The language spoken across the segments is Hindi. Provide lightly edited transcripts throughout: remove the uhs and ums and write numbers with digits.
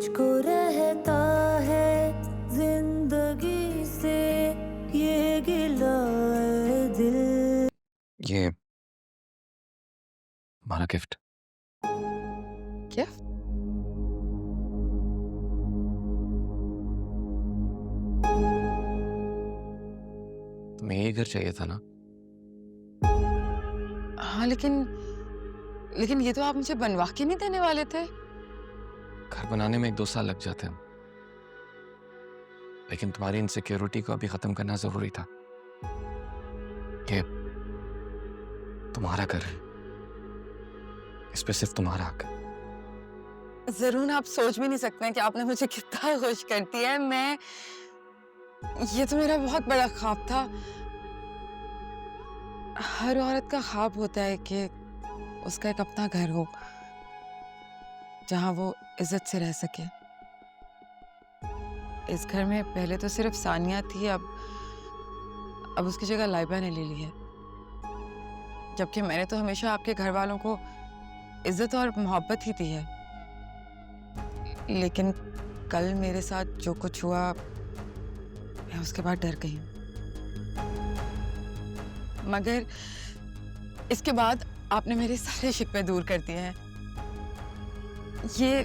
मुझको रहता है जिंदगी से ये गिला है दिल। ये हमारा गिफ्ट। क्या? तुम्हें ये घर चाहिए था ना? हाँ, लेकिन ये तो आप मुझे बनवा के नहीं देने वाले थे। घर बनाने में 1-2 साल लग जाते हैं, लेकिन तुम्हारी इनसिक्योरिटी को अभी खत्म करना जरूरी था। ये तुम्हारा घर है, इस पे सिर्फ तुम्हारा हक है। जरूर, आप सोच भी नहीं सकते हैं कि आपने मुझे कितना खुश कर दिया है। ये तो मेरा बहुत बड़ा ख्वाब था। हर औरत का ख्वाब होता है कि उसका एक अपना घर हो जहां वो इज्जत से रह सके। इस घर में पहले तो सिर्फ सानिया थी, अब उसकी जगह लाइबा ने ले ली है। जबकि मैंने तो हमेशा आपके घर वालों को इज्जत और मोहब्बत ही दी है। लेकिन कल मेरे साथ जो कुछ हुआ, मैं उसके बाद डर गई। मगर इसके बाद आपने मेरे सारे शिकवे दूर कर दिए हैं। ये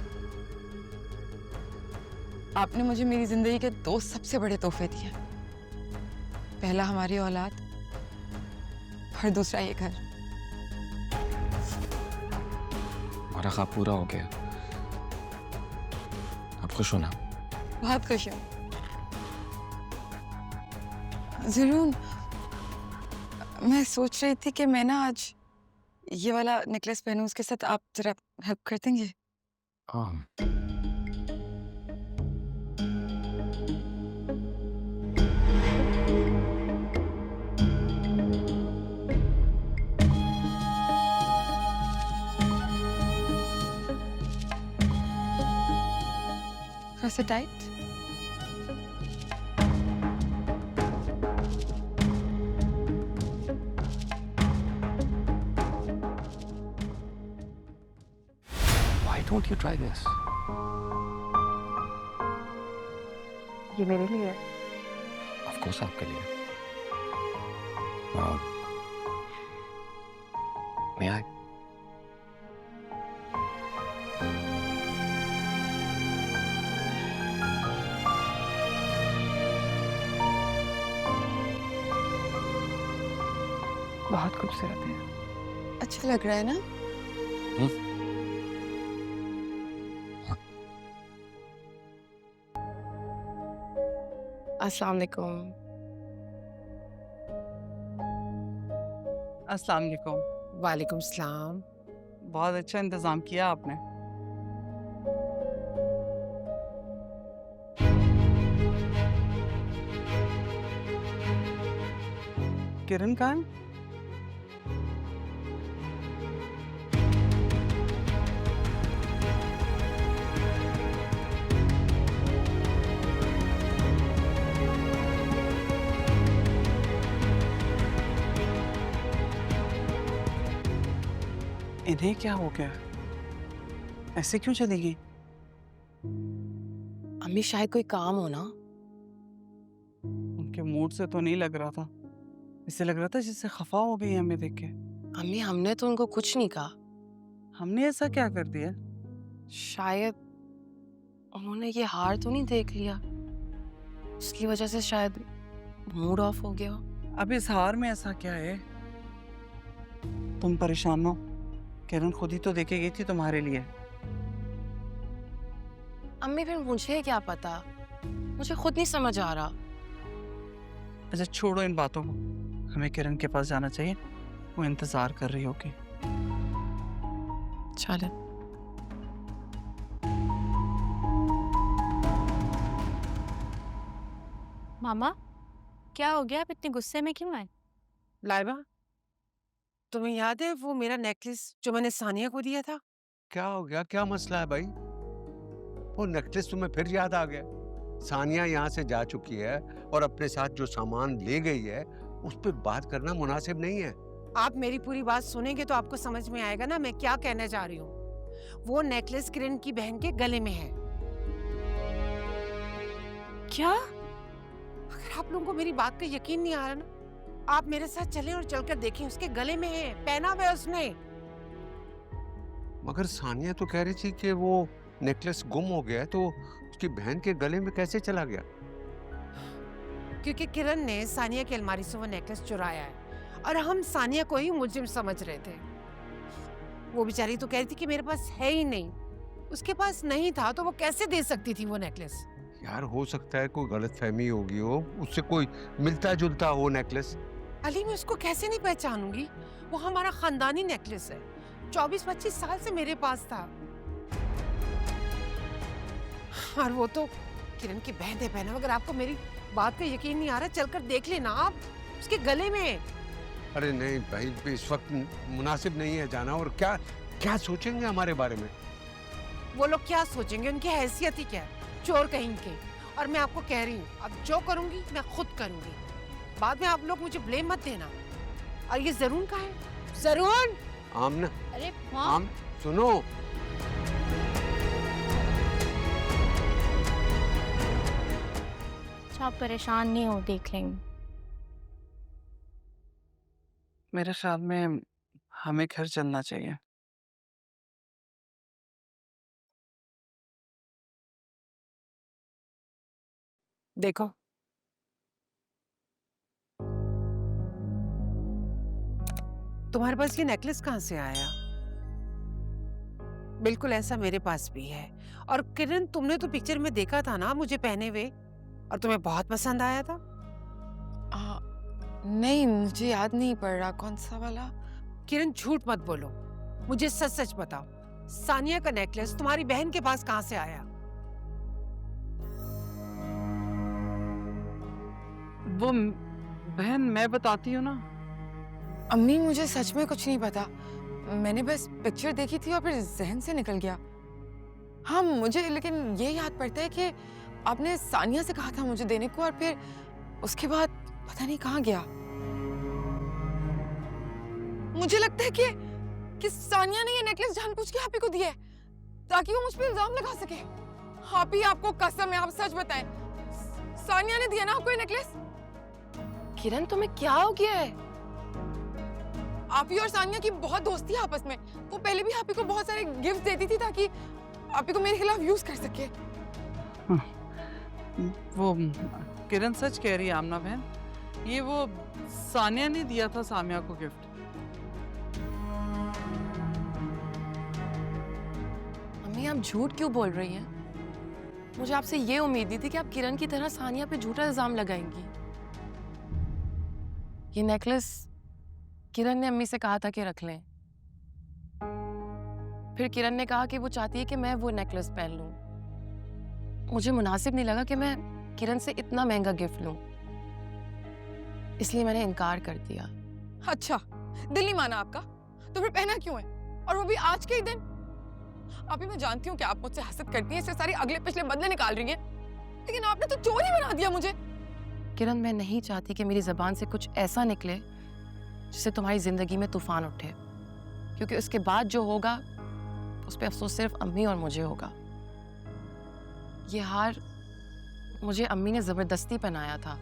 आपने मुझे मेरी जिंदगी के 2 सबसे बड़े तोहफे दिए। पहला हमारी औलाद और दूसरा ये घर। हमारा ख्वाब पूरा हो गया। अब खुश हो ना? बहुत खुश हूँ। जरूर, मैं सोच रही थी कि मैं ना आज ये वाला नेकलेस पहनूं, उसके साथ आप जरा हेल्प कर देंगे? हाँ। थोड़ा सा tight. Why don't you try this? ये मेरे लिए है। Of course आपके लिए। May I? बहुत खूबसूरत है। अच्छा लग रहा है ना? अस्सलाम वालेकुम। अस्सलाम वालेकुम। वालेकुम सलाम। बहुत अच्छा इंतजाम किया आपने। किरण कहाँ है? इन्हें क्या हो गया? ऐसे क्यों चली गई? अम्मी शायद कोई काम हो ना। उनके मूड से तो नहीं लग रहा था। इससे लग रहा था जिससे खफा हो गई हमें देख के। अम्मी हमने तो उनको कुछ नहीं कहा। हमने ऐसा क्या कर दिया? शायद उन्होंने ये हार तो नहीं देख लिया, उसकी वजह से शायद मूड ऑफ हो गया। अब इस हार में ऐसा क्या है? तुम परेशान हो? किरण खुद ही तो देके गई थी तुम्हारे लिए। अम्मी फिर मुझे क्या पता, मुझे खुद नहीं समझ आ रहा। अच्छा छोड़ो इन बातों को, हमें किरण के पास जाना चाहिए, वो इंतजार कर रही होगी। चले। मामा, क्या हो गया? आप इतने गुस्से में क्यों आए? लाइबा, तुम्हें याद है वो मेरा नेकलेस जो मैंने सानिया को दिया था? क्या हो गया? क्या मसला है भाई? वो नेकलेस तुम्हें फिर याद आ गया? सानिया यहाँ से जा चुकी है और अपने साथ जो सामान ले गई है उस पर बात करना मुनासिब नहीं है। आप मेरी पूरी बात सुनेंगे तो आपको समझ में आएगा ना मैं क्या कहना चाह रही हूँ। वो नेकलेस किरण की बहन के गले में है। क्या? अगर आप लोगों को मेरी बात का यकीन नहीं आ रहा ना, आप मेरे साथ चलें और चलकर देखें। उसके गले में है, पहना हुआ है उसने। मगर सानिया तो कह रही थी कि वो नेकलेस गुम हो गया है, तो उसकी बहन के गले में कैसे चला गया? क्योंकि किरण ने सानिया की अलमारी से वो नेकलेस चुराया है और हम सानिया को ही मुलजिम समझ रहे थे। वो बेचारी तो कह रही थी कि मेरे पास है ही नहीं। उसके पास नहीं था तो वो कैसे दे सकती थी वो नेकलेस? यार हो सकता है कोई गलतफहमी होगी हो, उससे कोई मिलता जुलता हो नेकलेस। अली मैं उसको कैसे नहीं पहचानूंगी? वो हमारा खानदानी नेकलेस है, 24-25 साल से मेरे पास था। और वो तो किरण की बहन है पहना। अगर आपको मेरी बात का यकीन नहीं आ रहा, चलकर देख लेना आप, उसके गले में। अरे नहीं भाई, इस वक्त मुनासिब नहीं है जाना। और क्या क्या सोचेंगे हमारे बारे में? वो लोग क्या सोचेंगे? उनकी हैसियत ही क्या है, चोर कहीं के। और मैं आपको कह रही हूँ, अब जो करूंगी मैं खुद करूंगी। बाद में आप लोग मुझे ब्लेम मत देना। और ये जरून कहाँ है? जरून! आमना, अरे माँ, आम सुनो। आप परेशान नहीं हो, देख लेंगे। मेरे ख्याल में हमें घर चलना चाहिए। देखो, तुम्हारे पास ये नेकलेस कहाँ से आया? बिल्कुल ऐसा मेरे पास भी है। और किरण, तुमने तो पिक्चर में देखा था ना मुझे पहने हुए, और तुम्हें बहुत पसंद आया था। नहीं, मुझे याद नहीं पड़ रहा कौन सा वाला। किरण झूठ मत बोलो, मुझे सच सच बताओ, सानिया का नेकलेस तुम्हारी बहन के पास कहाँ से आया? वो बहन मैं बताती हूँ ना। अम्मी मुझे सच में कुछ नहीं पता। मैंने बस पिक्चर देखी थी और फिर जहन से निकल गया। हाँ मुझे लेकिन ये याद पड़ता है कि आपने सानिया से कहा था मुझे देने को, और फिर उसके बाद पता नहीं कहाँ गया। मुझे लगता है कि सानिया ने ये नेकलेस जानबूझ के हापी को दिया है ताकि वो मुझ पे इल्जाम लगा सके। हापी, आपको कसम है, आप सच बताएं, सानिया ने दिया ना आपको ये नेकलेस? किरण तुम्हें क्या हो गया है? आपी और सानिया की बहुत दोस्ती है आपस में। वो पहले भी आपी को बहुत सारे गिफ्ट देती थी ताकि आपी को मेरे खिलाफ यूज कर सके। वो किरण सच कह रही है आमना बहन, ये वो सानिया ने दिया था सामिया को गिफ्ट। मम्मी आप झूठ क्यों बोल रही हैं? मुझे आपसे ये उम्मीद नहीं थी कि आप किरण की तरह सानिया पे झूठा इल्जाम लगाएंगी। ये नेकलेस किरण ने अम्मी से कहा था कि रख लें। फिर किरण ने कहा कि वो चाहती है कि मैं वो नेकलेस पहन लूं। मुझे मुनासिब नहीं लगा कि मैं किरण से इतना महंगा गिफ्ट लूं, इसलिए मैंने इनकार कर दिया। अच्छा, दिल नहीं माना आपका? तो फिर पहना क्यों है, और वो भी आज के ही दिन? अभी मैं जानती हूँ कि आप मुझसे हसद करती हैं, इससे सारे अगले पिछले बदले निकाल रही हैं, लेकिन आपने तो चोर ही बना दिया मुझे। किरण मैं नहीं चाहती कि मेरी जबान से कुछ ऐसा निकले जिससे तुम्हारी जिंदगी में तूफान उठे, क्योंकि उसके बाद जो होगा उस पर अफसोस सिर्फ अम्मी और मुझे होगा। ये हार मुझे अम्मी ने जबरदस्ती पहनाया था,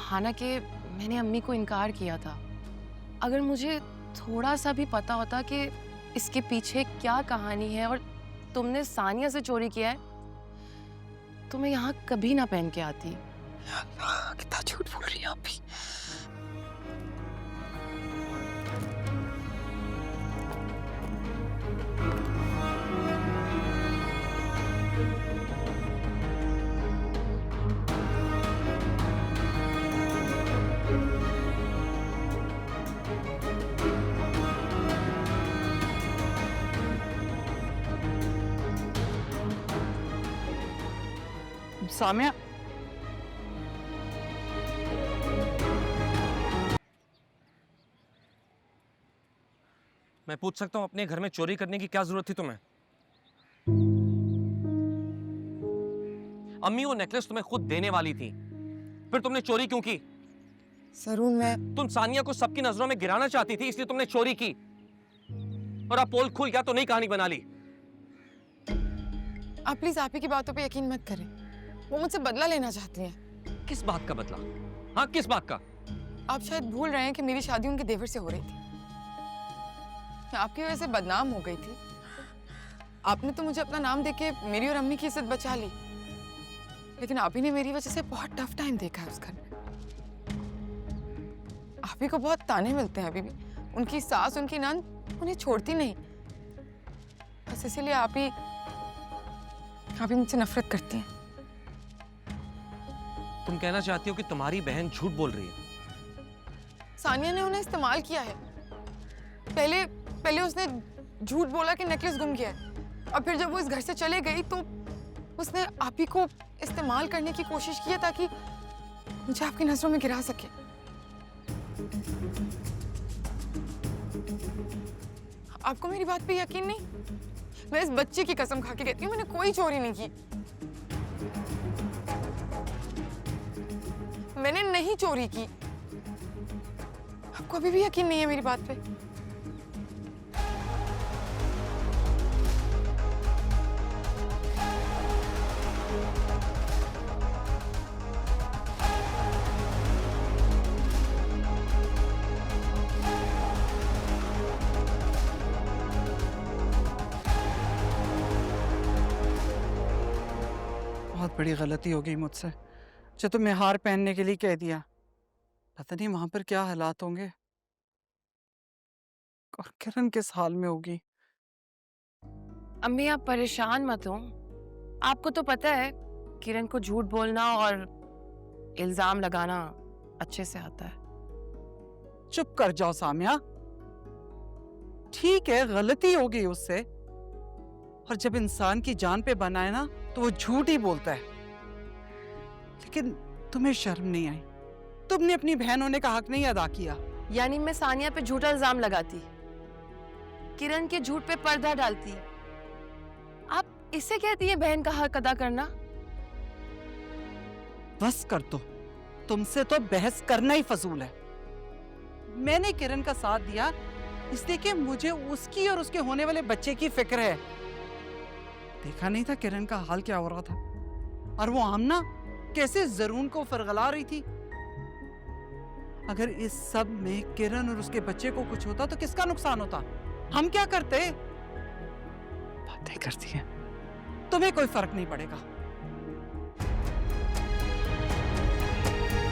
हालांकि मैंने अम्मी को इनकार किया था। अगर मुझे थोड़ा सा भी पता होता कि इसके पीछे क्या कहानी है और तुमने सानिया से चोरी किया है, तो मैं यहाँ कभी ना पहन के आती। कितना झूठ बोल रही हैं आप भी। सामिया, मैं पूछ सकता हूँ अपने घर में चोरी करने की क्या जरूरत थी तुम्हें? अम्मी वो नेकलेस तुम्हें खुद देने वाली थी, फिर तुमने चोरी क्यों की? सरून, मैं तुम सानिया को सबकी नजरों में गिराना चाहती थी, इसलिए तुमने चोरी की। और अब पोल खुल गया तो नई कहानी बना ली। आप प्लीज आप ही की बातों पे यकीन मत करें। वो मुझसे बदला लेना चाहती हैं। किस बात का बदला? हाँ, किस बात का? आप शायद भूल रहे हैं कि मेरी शादी उनके देवर से हो रही थी। मैं आपकी वजह से बदनाम हो गई थी। आपने तो मुझे अपना नाम देके मेरी और अम्मी की इज्जत बचा ली, लेकिन आप ही ने मेरी वजह से बहुत टफ टाइम देखा है उस घर में। आप ही को बहुत ताने मिलते हैं अभी भी। उनकी सास, उनकी नंद उन्हें छोड़ती नहीं। बस इसीलिए आप ही मुझसे नफरत करती हैं। तुम कहना चाहती हो कि तुम्हारी बहन झूठ बोल रही है? सानिया ने उन्हें इस्तेमाल किया है। पहले उसने झूठ बोला कि नेकलेस गुम गया है, और फिर जब वो इस घर से चले गई तो उसने आप ही को इस्तेमाल करने की कोशिश की है ताकि मुझे आपकी नजरों में गिरा सके। आपको मेरी बात पे यकीन नहीं? मैं इस बच्चे की कसम खा के कहती हूँ, मैंने कोई चोरी नहीं की। मैंने नहीं चोरी की। आपको अभी भी यकीन नहीं है मेरी बात पे? बहुत बड़ी गलती हो गई मुझसे जो तुम्हें हार पहनने के लिए कह दिया। पता नहीं वहां पर क्या हालात होंगे और किरण किस हाल में होगी। अम्मी आप परेशान मत हो। आपको तो पता है किरण को झूठ बोलना और इल्जाम लगाना अच्छे से आता है। चुप कर जाओ सामिया। ठीक है, गलती हो गई उससे, और जब इंसान की जान पे बनाए ना तो वो झूठ ही बोलता है। लेकिन तुम्हें शर्म नहीं आई? तुमने अपनी बहन होने का हक नहीं अदा किया। यानी मैं सानिया पे झूठा इल्जाम लगाती, किरण के झूठ पे पर्दा डालती। आप इसे कहती है बहन का हक अदा करना? बस कर दो, तुमसे तो बहस करना ही फजूल है। मैंने किरण का साथ दिया इसलिए कि मुझे उसकी और उसके होने वाले बच्चे की फिक्र है। देखा नहीं था किरण का हाल क्या हो रहा था, और वो आमना कैसे जरून को फरगला रही थी। अगर इस सब में किरण और उसके बच्चे को कुछ होता तो किसका नुकसान होता? हम क्या करते? बातें करती है, तुम्हें कोई फर्क नहीं पड़ेगा।